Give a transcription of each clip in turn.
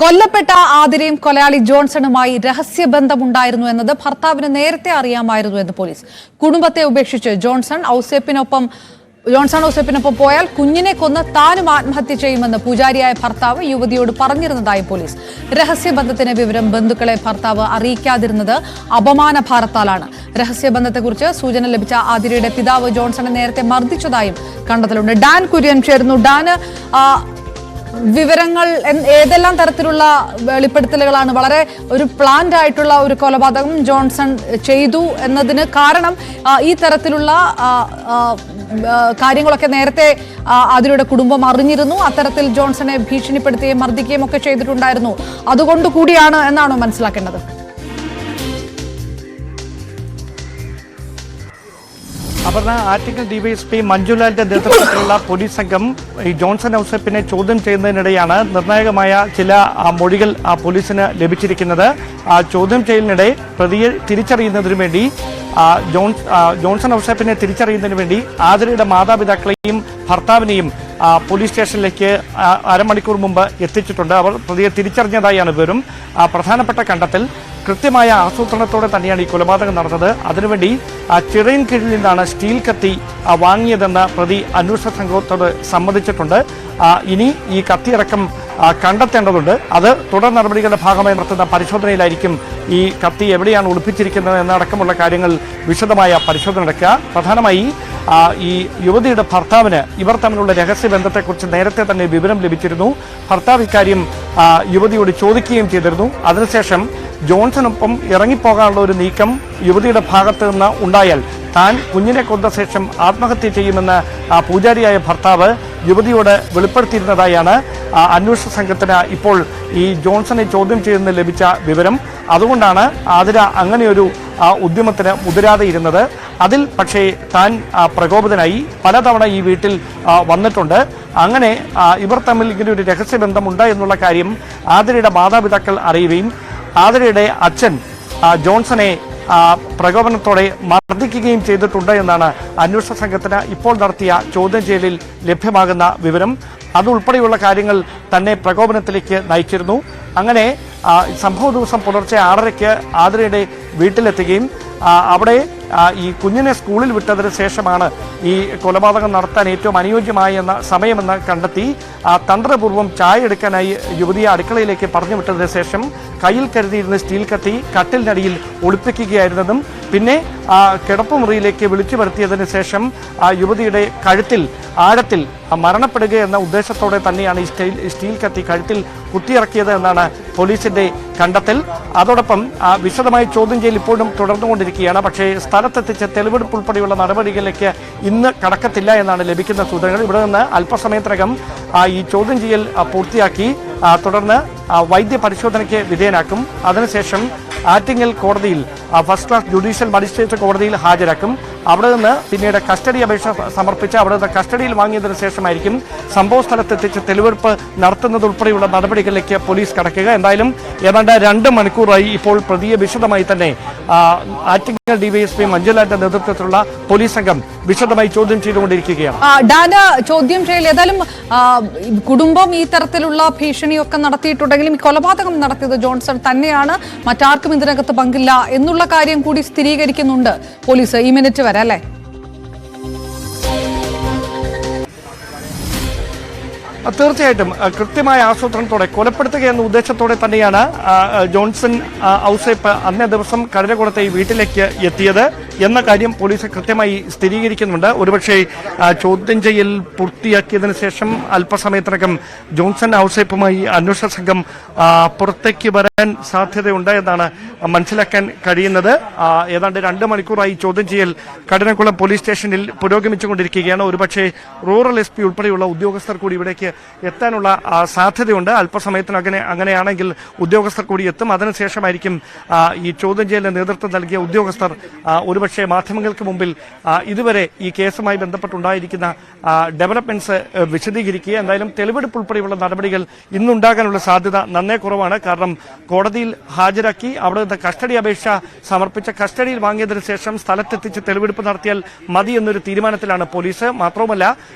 കൊല്ലപ്പെട്ട ആതിരയും കൊലയാളി ജോൺസണുമായി രഹസ്യബന്ധമുണ്ടായിരുന്നു എന്നത് ഭർത്താവിന് നേരത്തെ അറിയാമായിരുന്നു എന്ന് പോലീസ്. കുടുംബത്തെ ഉപേക്ഷിച്ച് ജോൺസൺ ഔസേപ്പിനൊപ്പം പോയാൽ കുഞ്ഞിനെ കൊന്ന് താനും ആത്മഹത്യ ചെയ്യുമെന്ന് പൂജാരിയായ ഭർത്താവ് യുവതിയോട് പറഞ്ഞിരുന്നതായി പോലീസ്. രഹസ്യബന്ധത്തിന് വിവരം ബന്ധുക്കളെ ഭർത്താവ് അറിയിക്കാതിരുന്നത് അപമാനഭാരത്താലാണ്. രഹസ്യബന്ധത്തെക്കുറിച്ച് സൂചന ലഭിച്ച ആതിരയുടെ പിതാവ് ജോൺസണെ നേരത്തെ മർദ്ദിച്ചതായും കണ്ടെത്തലുണ്ട്. ഡാൻ കുര്യൻ ചേരുന്നു. ഡാന്, വിവരങ്ങൾ ഏതെല്ലാം തരത്തിലുള്ള വെളിപ്പെടുത്തലുകളാണ്? വളരെ ഒരു പ്ലാൻഡ് ആയിട്ടുള്ള ഒരു കൊലപാതകം ജോൺസൺ ചെയ്തു എന്നതിന് കാരണം ഈ തരത്തിലുള്ള കാര്യങ്ങളൊക്കെ നേരത്തെ അതിലൂടെ കുടുംബം അറിഞ്ഞിരുന്നു. അത്തരത്തിൽ ജോൺസനെ ഭീഷണിപ്പെടുത്തുകയും മർദ്ദിക്കുകയും ഒക്കെ ചെയ്തിട്ടുണ്ടായിരുന്നു. അതുകൊണ്ട് കൂടിയാണ് എന്നാണോ മനസ്സിലാക്കേണ്ടത്? അപർണ, ആറ്റിങ്ങൽ ഡിവൈഎസ്പി മഞ്ജുലാലിന്റെ നേതൃത്വത്തിലുള്ള പോലീസ് സംഘം ഈ ജോൺസൺ ഔസേപ്പിനെ ചോദ്യം ചെയ്യുന്നതിനിടെയാണ് നിർണായകമായ ചില മൊഴികൾ പോലീസിന് ലഭിച്ചിരിക്കുന്നത്. ചോദ്യം ചെയ്യലിനിടെ പ്രതിയെ തിരിച്ചറിയുന്നതിനു വേണ്ടി ജോൺസൺ ഔസേപ്പിനെ തിരിച്ചറിയുന്നതിന് വേണ്ടി ആതിരയുടെ മാതാപിതാക്കളെയും ഭർത്താവിനെയും പോലീസ് സ്റ്റേഷനിലേക്ക് അരമണിക്കൂർ മുമ്പ് എത്തിച്ചിട്ടുണ്ട്. അവർ പ്രതിയെ തിരിച്ചറിഞ്ഞതായാണ് വിവരം. പ്രധാനപ്പെട്ട കണ്ടെത്തൽ കൃത്യമായ ആസൂത്രണത്തോടെ തന്നെയാണ് ഈ കൊലപാതകം നടന്നത്. അതിനുവേണ്ടി ചിറയിൻ കീഴിൽ നിന്നാണ് സ്റ്റീൽ കത്തി വാങ്ങിയതെന്ന് പ്രതി അന്വേഷണ സംഘത്തോട് സമ്മതിച്ചിട്ടുണ്ട്. ഇനി ഈ കത്തിയടക്കം കണ്ടെത്തേണ്ടതുണ്ട്. അത് തുടർ നടപടികളുടെ ഭാഗമായി നടത്തുന്ന പരിശോധനയിലായിരിക്കും ഈ കത്തി എവിടെയാണ് ഒളിപ്പിച്ചിരിക്കുന്നത് എന്നടക്കമുള്ള കാര്യങ്ങൾ വിശദമായ പരിശോധന നടക്കുക. പ്രധാനമായി ഈ യുവതിയുടെ ഭർത്താവിന് ഇവർ തമ്മിലുള്ള രഹസ്യബന്ധത്തെക്കുറിച്ച് നേരത്തെ തന്നെ വിവരം ലഭിച്ചിരുന്നു. ഭർത്താവ് ഇക്കാര്യം യുവതിയോട് ചോദിക്കുകയും ചെയ്തിരുന്നു. അതിനുശേഷം ജോൺസണൊപ്പം ഇറങ്ങിപ്പോകാനുള്ള ഒരു നീക്കം യുവതിയുടെ ഭാഗത്ത് നിന്ന് ഉണ്ടായാൽ താൻ കുഞ്ഞിനെ കൊന്ന ശേഷം ആത്മഹത്യ ചെയ്യുമെന്ന് പൂജാരിയായ ഭർത്താവ് യുവതിയോട് വെളിപ്പെടുത്തിയിരുന്നതായാണ് അന്വേഷണ സംഘത്തിന് ഇപ്പോൾ ഈ ജോൺസണെ ചോദ്യം ചെയ്യുന്നതിന് ലഭിച്ച വിവരം. അതുകൊണ്ടാണ് ആതിര അങ്ങനെയൊരു ഉദ്യമത്തിന് മുതിരാതെയിരുന്നത്. അതിൽ പക്ഷേ താൻ പ്രകോപിതനായി പലതവണ ഈ വീട്ടിൽ വന്നിട്ടുണ്ട്. അങ്ങനെ ഇവർ തമ്മിൽ ഇങ്ങനെ ഒരു രഹസ്യബന്ധമുണ്ട് എന്നുള്ള കാര്യം ആതിരയുടെ മാതാപിതാക്കൾ അറിയുകയും ആതിരയുടെ അച്ഛൻ ജോൺസനെ പ്രകോപനത്തോടെ മർദ്ദിക്കുകയും ചെയ്തിട്ടുണ്ട് എന്നാണ് അന്വേഷണ സംഘത്തിന് ഇപ്പോൾ നടത്തിയ ചോദ്യം ചെയ്യലിൽ ലഭ്യമാകുന്ന വിവരം. അതുൾപ്പെടെയുള്ള കാര്യങ്ങൾ തന്നെ പ്രകോപനത്തിലേക്ക് നയിച്ചിരുന്നു. അങ്ങനെ സംഭവ ദിവസം പുലർച്ചെ 6:30 ആതിരയുടെ വീട്ടിലെത്തുകയും അവിടെ ഈ കുഞ്ഞിനെ സ്കൂളിൽ വിട്ടതിന് ശേഷമാണ് ഈ കൊലപാതകം നടത്താൻ ഏറ്റവും അനുയോജ്യമായ സമയമെന്ന് കണ്ടെത്തി തന്ത്രപൂർവ്വം ചായ എടുക്കാനായി യുവതിയെ അടുക്കളയിലേക്ക് പറഞ്ഞു വിട്ടതിന് ശേഷം കയ്യിൽ കരുതിയിരുന്ന സ്റ്റീൽ കത്തി കട്ടിലിനടിയിൽ ഒളിപ്പിക്കുകയായിരുന്നതും പിന്നെ കിടപ്പുമുറിയിലേക്ക് വിളിച്ചു വരുത്തിയതിന് ശേഷം യുവതിയുടെ കഴുത്തിൽ ആഴത്തിൽ മരണപ്പെടുക എന്ന ഉദ്ദേശത്തോടെ തന്നെയാണ് ഈ സ്റ്റീൽ കത്തി കഴുത്തിൽ കുത്തിയിറക്കിയത് എന്നാണ് പോലീസിന്റെ കണ്ടെത്തൽ. അതോടൊപ്പം വിശദമായ ചോദ്യം ചെയ്യൽ ഇപ്പോഴും തുടർന്നുകൊണ്ടിരിക്കുകയാണ്. പക്ഷേ സ്ഥലത്തെത്തിച്ച് തെളിവെടുപ്പ് ഉൾപ്പെടെയുള്ള നടപടികളിലേക്ക് ഇന്ന് കടക്കത്തില്ല എന്നാണ് ലഭിക്കുന്ന സൂചനകൾ. ഇവിടെ നിന്ന് അല്പസമയത്തിനകം ഈ ചോദ്യം ചെയ്യൽ പൂർത്തിയാക്കി തുടർന്ന് വൈദ്യ പരിശോധനയ്ക്ക് വിധേയനാക്കും. അതിനുശേഷം ആറ്റിങ്ങൽ കോടതിയിൽ ഫസ്റ്റ് ക്ലാസ് ജുഡീഷ്യൽ മജിസ്ട്രേറ്റ് കോടതിയിൽ ഹാജരാക്കും. അവിടെ നിന്ന് പിന്നീട് കസ്റ്റഡി അപേക്ഷ സമർപ്പിച്ച് അവിടെ നിന്ന് കസ്റ്റഡിയിൽ വാങ്ങിയതിനു ശേഷമായിരിക്കും സംഭവ സ്ഥലത്തെത്തിച്ച് തെളിവെടുപ്പ് നടത്തുന്നതുൾപ്പെടെയുള്ള നടപടികളിലേക്ക് പോലീസ് കടക്കുക. എന്തായാലും ഏതാണ്ട് 2 മണിക്കൂറായി ഇപ്പോൾ പ്രതിയെ വിശദമായി തന്നെ ആറ്റിങ്ങൽ ഡിവൈഎസ്പി മഞ്ജുലാലിന്റെ നേതൃത്വത്തിലുള്ള പോലീസ് സംഘം വിശദമായി ചോദ്യം ചെയ്തുകൊണ്ടിരിക്കുകയാണ്. ഡാന, ചോദ്യം ചെയ്യൽ ഏതായാലും കുടുംബം ഈ തരത്തിലുള്ള ഭീഷണിയൊക്കെ നടത്തിയിട്ടുണ്ടെങ്കിലും ഈ കൊലപാതകം നടത്തിയത് ജോൺസൺ തന്നെയാണ്, മറ്റാർക്കും ഇതിനകത്ത് പങ്കില്ല എന്നുള്ള കാര്യം കൂടി സ്ഥിരീകരിക്കുന്നുണ്ട് പോലീസ് ഈ മിനിറ്റ് വരെ, അല്ലേ? തീർച്ചയായിട്ടും കൃത്യമായ ആസൂത്രണത്തോടെ കൊലപ്പെടുത്തുക എന്ന ഉദ്ദേശത്തോടെ തന്നെയാണ് ജോൺസൺ ഔസേപ്പ് അന്നേ ദിവസം കടലക്കുളത്തെ ഈ വീട്ടിലേക്ക് എത്തിയത് എന്ന കാര്യം പോലീസ് കൃത്യമായി സ്ഥിരീകരിക്കുന്നുണ്ട്. ഒരുപക്ഷെ ചോദ്യം ചെയ്യൽ പൂർത്തിയാക്കിയതിനു ശേഷം അല്പസമയത്തിനകം ജോൺസൺ ഔസേപ്പുമായി അന്വേഷണ സംഘം പുറത്തേക്ക് വരാൻ സാധ്യതയുണ്ട് എന്നാണ് മനസ്സിലാക്കാൻ കഴിയുന്നത്. ഏതാണ്ട് 2 മണിക്കൂറായി ചോദ്യം ചെയ്യൽ കടലക്കുളം പോലീസ് സ്റ്റേഷനിൽ പുരോഗമിച്ചുകൊണ്ടിരിക്കുകയാണ്. ഒരുപക്ഷെ റൂറൽ SP ഉൾപ്പെടെയുള്ള ഉദ്യോഗസ്ഥർ കൂടി ഇവിടേക്ക് എത്താനുള്ള സാധ്യതയുണ്ട്. അല്പസമയത്തിനകം അങ്ങനെയാണെങ്കിൽ ഉദ്യോഗസ്ഥർ കൂടി എത്തും. അതിനുശേഷമായിരിക്കും ഈ ചോദ്യം ചെയ്യലിന് നേതൃത്വം നൽകിയ ഉദ്യോഗസ്ഥർ ഒരുപക്ഷെ ഒരുപക്ഷെ മാധ്യമങ്ങൾക്ക് മുമ്പിൽ ഇതുവരെ ഈ കേസുമായി ബന്ധപ്പെട്ടുണ്ടായിരിക്കുന്ന ഡെവലപ്മെന്റ്സ് വിശദീകരിക്കുക. എന്തായാലും തെളിവെടുപ്പ് ഉൾപ്പെടെയുള്ള നടപടികൾ ഇന്നുണ്ടാകാനുള്ള സാധ്യത നന്നേ കുറവാണ്. കാരണം കോടതിയിൽ ഹാജരാക്കി അവിടെ നിന്ന് കസ്റ്റഡി അപേക്ഷ സമർപ്പിച്ച കസ്റ്റഡിയിൽ വാങ്ങിയതിനു ശേഷം സ്ഥലത്തെത്തിച്ച് തെളിവെടുപ്പ് നടത്തിയാൽ മതി എന്നൊരു തീരുമാനത്തിലാണ് പോലീസ്. മാത്രവുമല്ല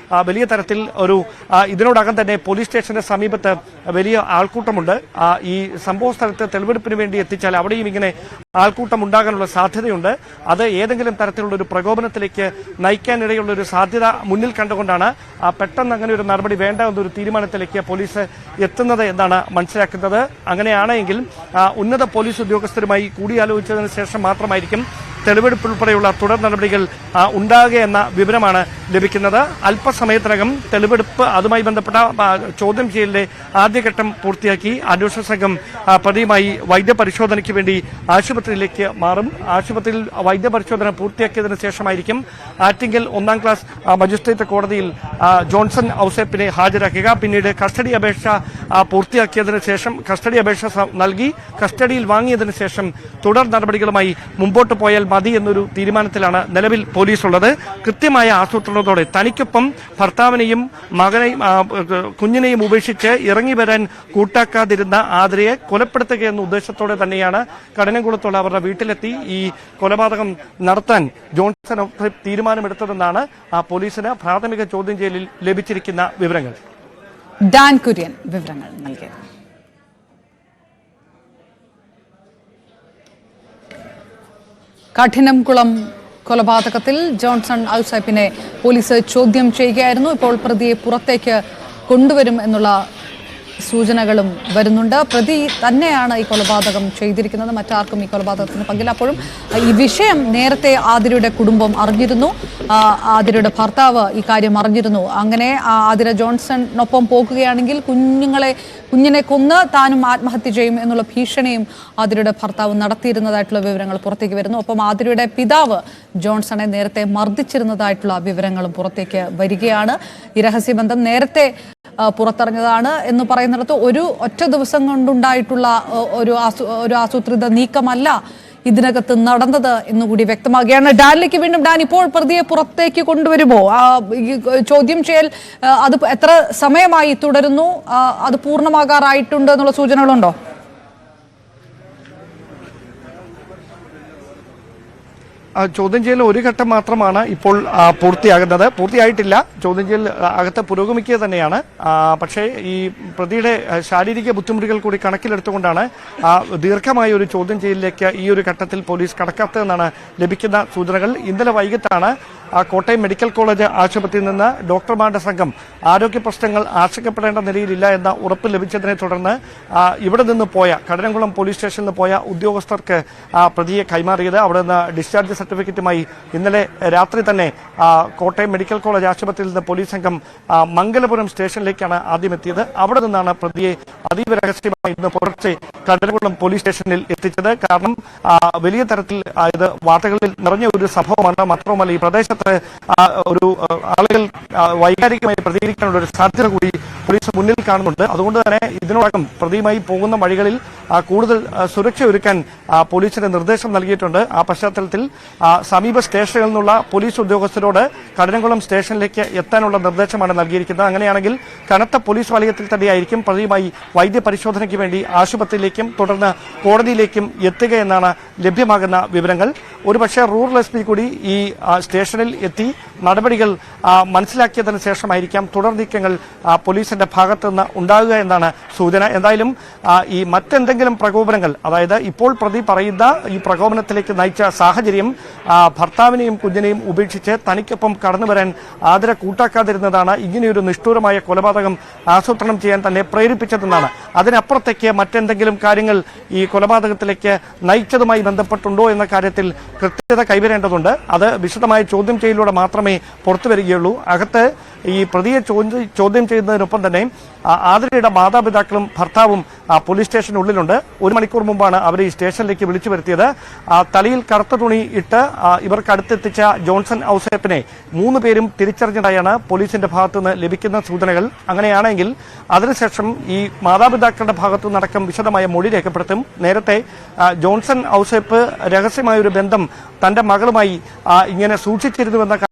വലിയ തരത്തിൽ ഇതിനോടകം തന്നെ പോലീസ് സ്റ്റേഷന്റെ സമീപത്ത് വലിയ ആൾക്കൂട്ടമുണ്ട്. ഈ സംഭവ സ്ഥലത്ത് തെളിവെടുപ്പിന് വേണ്ടി എത്തിച്ചാൽ അവിടെയും ഇങ്ങനെ ആൾക്കൂട്ടം ഉണ്ടാകാനുള്ള സാധ്യതയുണ്ട്. അത് ഏതെങ്കിലും തരത്തിലുള്ള ഒരു പ്രകോപനത്തിലേക്ക് നയിക്കാനിടയുള്ള ഒരു സാധ്യത മുന്നിൽ കണ്ടുകൊണ്ടാണ് പെട്ടെന്ന് അങ്ങനെ ഒരു നടപടി വേണ്ട എന്നൊരു തീരുമാനത്തിലേക്ക് പോലീസ് എത്തുന്നത് എന്നാണ് മനസ്സിലാക്കുന്നത്. അങ്ങനെയാണെങ്കിൽ ഉന്നത പോലീസ് ഉദ്യോഗസ്ഥരുമായി കൂടിയാലോചിച്ചതിന് ശേഷം മാത്രമായിരിക്കും തെളിവെടുപ്പ് ഉൾപ്പെടെയുള്ള തുടർ നടപടികൾ ഉണ്ടാകുക എന്ന വിവരമാണ് ലഭിക്കുന്നത്. അല്പസമയത്തിനകം തെളിവെടുപ്പ് അതുമായി ബന്ധപ്പെട്ട ചോദ്യം ചെയ്യലിന്റെ ആദ്യഘട്ടം പൂർത്തിയാക്കി അന്വേഷണ സംഘം പ്രതിയുമായി വൈദ്യപരിശോധനയ്ക്ക് വേണ്ടി ആശുപത്രിയിലേക്ക് മാറും. ആശുപത്രിയിൽ വൈദ്യപരിശോധന പൂർത്തിയാക്കിയതിനു ശേഷമായിരിക്കും ആറ്റിങ്ങൽ 1-ാം ക്ലാസ് മജിസ്ട്രേറ്റ് കോടതിയിൽ ജോൺസൺ ഔസേപ്പിനെ ഹാജരാക്കുക. പിന്നീട് കസ്റ്റഡി അപേക്ഷ പൂർത്തിയാക്കിയതിനു ശേഷം കസ്റ്റഡി അപേക്ഷ നൽകി കസ്റ്റഡിയിൽ വാങ്ങിയതിനു ശേഷം തുടർ നടപടികളുമായി മുമ്പോട്ട് പോയാൽ മതി എന്നൊരു തീരുമാനത്തിലാണ് നിലവിൽ പോലീസ് ഉള്ളത്. കൃത്യമായ ആസൂത്രണത്തോടെ തനിക്കൊപ്പം ഭർത്താവിനെയും മകനെയും കുഞ്ഞിനെയും ഉപേക്ഷിച്ച് ഇറങ്ങി വരാൻ കൂട്ടാക്കാതിരുന്ന ആതിരയെ കൊലപ്പെടുത്തുക എന്ന ഉദ്ദേശത്തോടെ തന്നെയാണ് കഠിനംകുളത്തുള്ള അവരുടെ വീട്ടിലെത്തി ഈ കൊലപാതകം നടത്താൻ ജോൺസൺ തീരുമാനമെടുത്തതെന്നാണ് പോലീസിന് പ്രാഥമിക ചോദ്യം ചെയ്യലിൽ ലഭിച്ചിരിക്കുന്ന വിവരങ്ങൾ. ഡാൻ കുര്യൻ വിവരങ്ങൾ നൽകിയത്. കഠിനംകുളം കൊലപാതകത്തിൽ ജോൺസൺ ഔസേപ്പിനെ പോലീസ് ചോദ്യം ചെയ്യുകയായിരുന്നു. ഇപ്പോൾ പ്രതിയെ പുറത്തേക്ക് കൊണ്ടുവരും എന്നുള്ള സൂചനകളും വരുന്നുണ്ട്. പ്രതി തന്നെയാണ് ഈ കൊലപാതകം ചെയ്തിരിക്കുന്നത്, മറ്റാർക്കും ഈ കൊലപാതകത്തിന് പങ്കില്ല. അപ്പോഴും ഈ വിഷയം നേരത്തെ ആതിരയുടെ കുടുംബം അറിഞ്ഞിരുന്നു, ആതിരയുടെ ഭർത്താവ് ഈ കാര്യം അറിഞ്ഞിരുന്നു. അങ്ങനെ ആതിര ജോൺസണിനൊപ്പം പോകുകയാണെങ്കിൽ കുഞ്ഞിനെ കൊന്ന് താനും ആത്മഹത്യ ചെയ്യും എന്നുള്ള ഭീഷണിയും ആതിരയുടെ ഭർത്താവ് നടത്തിയിരുന്നതായിട്ടുള്ള വിവരങ്ങൾ പുറത്തേക്ക് വരുന്നു. ഒപ്പം ആതിരയുടെ പിതാവ് ജോൺസണെ നേരത്തെ മർദ്ദിച്ചിരുന്നതായിട്ടുള്ള വിവരങ്ങളും പുറത്തേക്ക് വരികയാണ്. ഈ രഹസ്യബന്ധം നേരത്തെ പുറത്തറിഞ്ഞതാണ് എന്ന് പറയുന്നിടത്ത് ഒറ്റ ദിവസം കൊണ്ടുണ്ടായിട്ടുള്ള ഒരു ആസൂത്രിത നീക്കമല്ല ഇതിനകത്ത് നടന്നത് എന്നുകൂടി വ്യക്തമാകുകയാണ്. ഡാനിലേക്ക് വീണ്ടും. ഡാൻ, ഇപ്പോൾ പ്രതിയെ പുറത്തേക്ക് കൊണ്ടുവരുമോ? ചോദ്യം ചെയ്യൽ അത് എത്ര സമയമായി തുടരുന്നു? അത് പൂർണ്ണമാകാറായിട്ടുണ്ട് എന്നുള്ള സൂചനകളുണ്ടോ? ചോദ്യം ചെയ്യൽ ഒരു ഘട്ടം മാത്രമാണ് ഇപ്പോൾ പൂർത്തിയായിട്ടില്ല. ചോദ്യം ചെയ്യൽ അകത്ത് പുരോഗമിക്കുക തന്നെയാണ്. പക്ഷേ ഈ പ്രതിയുടെ ശാരീരിക ബുദ്ധിമുട്ടുകൾ കൂടി കണക്കിലെടുത്തുകൊണ്ടാണ് ദീർഘമായ ഒരു ചോദ്യം ചെയ്യലിലേക്ക് ഈ ഒരു ഘട്ടത്തിൽ പോലീസ് കടക്കാത്തതെന്നാണ് ലഭിക്കുന്ന സൂചനകൾ. ഇന്നലെ വൈകിട്ടാണ് കോട്ടയം മെഡിക്കൽ കോളേജ് ആശുപത്രിയിൽ നിന്ന് ഡോക്ടർമാരുടെ സംഘം ആരോഗ്യ പ്രശ്നങ്ങൾ ആശങ്കപ്പെടേണ്ട നിലയിലില്ല എന്ന ഉറപ്പ് ലഭിച്ചതിനെ തുടർന്ന് ഇവിടെ നിന്ന് പോയ കഠിനംകുളം പോലീസ് സ്റ്റേഷനിൽ നിന്ന് പോയ ഉദ്യോഗസ്ഥർക്ക് പ്രതിയെ കൈമാറിയത്. അവിടെ നിന്ന് ഡിസ്ചാർജ് സർട്ടിഫിക്കറ്റുമായി ഇന്നലെ രാത്രി തന്നെ കോട്ടയം മെഡിക്കൽ കോളേജ് ആശുപത്രിയിൽ നിന്ന് പോലീസ് സംഘം മംഗലപുരം സ്റ്റേഷനിലേക്കാണ് ആദ്യം എത്തിയത്. അവിടെ നിന്നാണ് പ്രതിയെ അതീവ രഹസ്യമായി ഇന്ന് പുലർച്ചെ കഠിനംകുളം പോലീസ് സ്റ്റേഷനിൽ എത്തിച്ചത്. കാരണം വലിയ തരത്തിൽ ഇത് വാർത്തകളിൽ നിറഞ്ഞ ഒരു സംഭവമാണ്. മാത്രവുമല്ല ഈ പ്രദേശത്ത് ഒരു ആളുകൾ വൈകാരികമായി പ്രതികരിക്കാനുള്ള ഒരു സാധ്യത കൂടി പോലീസ് മുന്നിൽ കാണുന്നുണ്ട്. അതുകൊണ്ട് തന്നെ ഇതിനോടകം പ്രതിയുമായി പോകുന്ന വഴികളിൽ കൂടുതൽ സുരക്ഷ ഒരുക്കാൻ പോലീസിന് നിർദ്ദേശം നൽകിയിട്ടുണ്ട്. ആ പശ്ചാത്തലത്തിൽ സമീപ സ്റ്റേഷനിൽ നിന്നുള്ള പോലീസ് ഉദ്യോഗസ്ഥരോട് കഠിനംകുളം സ്റ്റേഷനിലേക്ക് എത്താനുള്ള നിർദ്ദേശമാണ് നൽകിയിരിക്കുന്നത്. അങ്ങനെയാണെങ്കിൽ കനത്ത പോലീസ് വലയത്തിൽ തന്നെയായിരിക്കും പ്രതിയുമായി വൈദ്യപരിശോധനയ്ക്ക് വേണ്ടി ആശുപത്രിയിലേക്കും തുടർന്ന് കോടതിയിലേക്കും എത്തുക എന്നാണ് ലഭ്യമാകുന്ന വിവരങ്ങൾ. ഒരുപക്ഷെ റൂറൽ എസ് പി കൂടി ഈ സ്റ്റേഷനിൽ എത്തി നടപടികൾ മനസ്സിലാക്കിയതിനു ശേഷമായിരിക്കാം തുടർ നീക്കങ്ങൾ പോലീസിന്റെ ഭാഗത്തു നിന്ന് ഉണ്ടാകുക എന്നാണ് സൂചന. എന്തായാലും ഈ മറ്റെന്തെങ്കിലും പ്രകോപനങ്ങൾ, അതായത് ഇപ്പോൾ പ്രതി പറയുന്ന ഈ പ്രകോപനത്തിലേക്ക് നയിച്ച സാഹചര്യം ഭർത്താവിനെയും കുഞ്ഞിനെയും ഉപേക്ഷിച്ച് തനിക്കൊപ്പം കടന്നു വരാൻ ആതിര കൂട്ടാക്കാതിരുന്നതാണ് ഇങ്ങനെയൊരു നിഷ്ഠൂരമായ കൊലപാതകം ആസൂത്രണം ചെയ്യാൻ തന്നെ പ്രേരിപ്പിച്ചതെന്നാണ്. അതിനപ്പുറത്തേക്ക് മറ്റെന്തെങ്കിലും കാര്യങ്ങൾ ഈ കൊലപാതകത്തിലേക്ക് നയിച്ചതുമായി ബന്ധപ്പെട്ടുണ്ടോ എന്ന കാര്യത്തിൽ കൃത്യത കൈവരേണ്ടതുണ്ട്. അത് വിശദമായ ചോദ്യം ചെയ്യലിലൂടെ മാത്രമേ പുറത്തു വരികയുള്ളൂ. അകത്ത് ഈ പ്രതിയെ ചോദ്യം ചെയ്യുന്നതിനൊപ്പം തന്നെ തന്നെ ആതിരയുടെ മാതാപിതാക്കളും ഭർത്താവും പോലീസ് സ്റ്റേഷനുള്ളിലുണ്ട്. 1 മണിക്കൂർ മുമ്പാണ് അവർ ഈ സ്റ്റേഷനിലേക്ക് വിളിച്ചു വരുത്തിയത്. തലയിൽ കറുത്ത തുണി ഇട്ട് ഇവർക്ക് അടുത്തെത്തിച്ച ജോൺസൺ ഔസേപ്പിനെ 3 പേരും തിരിച്ചറിഞ്ഞതായാണ് പോലീസിന്റെ ഭാഗത്തുനിന്ന് ലഭിക്കുന്ന സൂചനകൾ. അങ്ങനെയാണെങ്കിൽ അതിനുശേഷം ഈ മാതാപിതാക്കളുടെ ഭാഗത്തു നിന്നടക്കം വിശദമായ മൊഴി രേഖപ്പെടുത്തും. നേരത്തെ ജോൺസൺ ഔസേപ്പ് രഹസ്യമായ ഒരു ബന്ധം തന്റെ മകളുമായി ഇങ്ങനെ സൂക്ഷിച്ചിരുന്നുവെന്ന